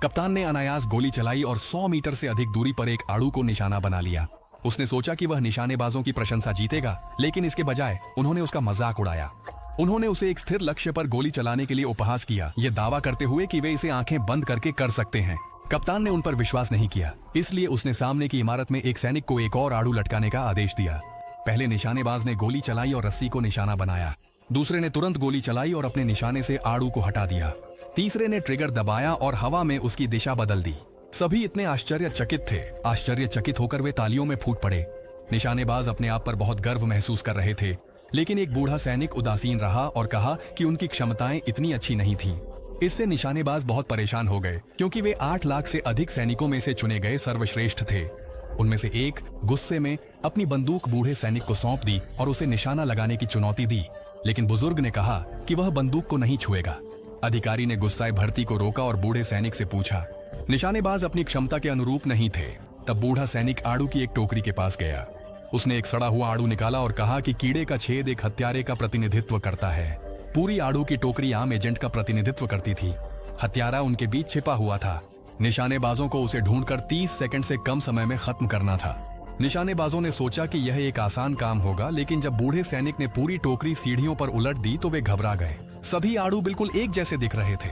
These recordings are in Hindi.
कप्तान ने अनायास गोली चलाई और 100 मीटर से अधिक दूरी पर एक आड़ू को निशाना बना लिया। उसने सोचा कि वह निशानेबाजों की प्रशंसा जीतेगा, लेकिन इसके बजाय उन्होंने उसका मजाक उड़ाया। उन्होंने उसे एक स्थिर लक्ष्य पर गोली चलाने के लिए उपहास किया, ये दावा करते हुए कि वे इसे आंखें बंद करके कर सकते हैं। कप्तान ने उन पर विश्वास नहीं किया, इसलिए उसने सामने की इमारत में एक सैनिक को एक और आड़ू लटकाने का आदेश दिया। पहले निशानेबाज ने गोली चलाई और रस्सी को निशाना बनाया। दूसरे ने तुरंत गोली चलाई और अपने निशाने से आड़ू को हटा दिया। तीसरे ने ट्रिगर दबाया और हवा में उसकी दिशा बदल दी। सभी इतने आश्चर्यचकित थे। आश्चर्यचकित होकर वे तालियों में फूट पड़े। निशानेबाज अपने आप पर बहुत गर्व महसूस कर रहे थे, लेकिन एक बूढ़ा सैनिक उदासीन रहा और कहा कि उनकी क्षमताएं इतनी अच्छी नहीं थीं। इससे निशानेबाज बहुत परेशान हो गए, क्योंकि वे 8 लाख से अधिक सैनिकों में से चुने गए सर्वश्रेष्ठ थे। उनमें से एक गुस्से में अपनी बंदूक बूढ़े सैनिक को सौंप दी और उसे निशाना लगाने की चुनौती दी, लेकिन बुजुर्ग ने कहा कि वह बंदूक को नहीं छुएगा। अधिकारी ने गुस्साए भर्ती को रोका और बूढ़े सैनिक से पूछा। निशानेबाज अपनी क्षमता के अनुरूप नहीं थे। तब बूढ़ा सैनिक आड़ू की एक टोकरी के पास गया। उसने एक सड़ा हुआ आड़ू निकाला और कहा कि कीड़े का छेद एक हत्यारे का प्रतिनिधित्व करता है। पूरी आड़ू की टोकरी आम एजेंट का प्रतिनिधित्व करती थी। हत्यारा उनके बीच छिपा हुआ था। निशानेबाजों को उसे ढूंढकर 30 सेकंड से कम समय में खत्म करना था। निशानेबाजों ने सोचा कि यह एक आसान काम होगा, लेकिन जब बूढ़े सैनिक ने पूरी टोकरी सीढ़ियों पर उलट दी तो वे घबरा गए। सभी आड़ू बिल्कुल एक जैसे दिख रहे थे,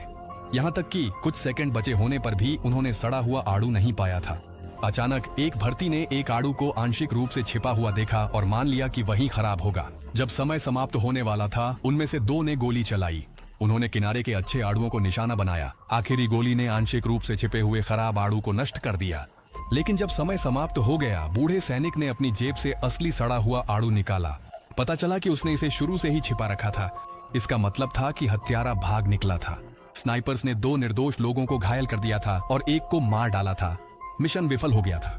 यहाँ तक कि कुछ सेकंड बचे होने पर भी उन्होंने सड़ा हुआ आड़ू नहीं पाया था। अचानक एक भर्ती ने एक आड़ू को आंशिक रूप से छिपा हुआ देखा और मान लिया कि वही खराब होगा। जब समय समाप्त होने वाला था, उनमें से 2 ने गोली चलाई। उन्होंने किनारे के अच्छे आड़ुओं को निशाना बनाया। आखिरी गोली ने आंशिक रूप से छिपे हुए खराब आड़ू को नष्ट कर दिया। लेकिन जब समय समाप्त हो गया, बूढ़े सैनिक ने अपनी जेब से असली सड़ा हुआ आड़ू निकाला। पता चला कि उसने इसे शुरू से ही छिपा रखा था। इसका मतलब था कि हत्यारा भाग निकला था। स्नाइपर्स ने 2 निर्दोष लोगों को घायल कर दिया था और एक को मार डाला था। मिशन विफल हो गया था।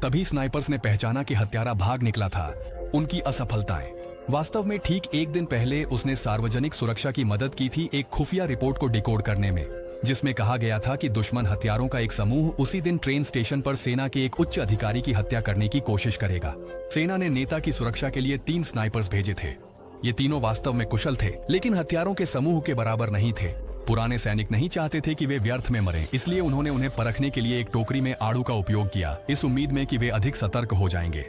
तभी स्नाइपर्स ने पहचाना कि हत्यारा भाग निकला था। उनकी असफलताएं। वास्तव में ठीक एक दिन पहले उसने सार्वजनिक सुरक्षा की मदद की थी एक खुफिया रिपोर्ट को डिकोड करने में, जिसमें कहा गया था कि दुश्मन हत्यारों का एक समूह उसी दिन ट्रेन स्टेशन पर सेना के एक उच्च अधिकारी की हत्या करने की कोशिश करेगा। सेना ने नेता की सुरक्षा के लिए 3 स्नाइपर्स भेजे थे। ये तीनों वास्तव में कुशल थे, लेकिन हत्यारों के समूह के बराबर नहीं थे। पुराने सैनिक नहीं चाहते थे कि वे व्यर्थ में मरें, इसलिए उन्होंने उन्हें परखने के लिए एक टोकरी में आड़ू का उपयोग किया, इस उम्मीद में कि वे अधिक सतर्क हो जाएंगे।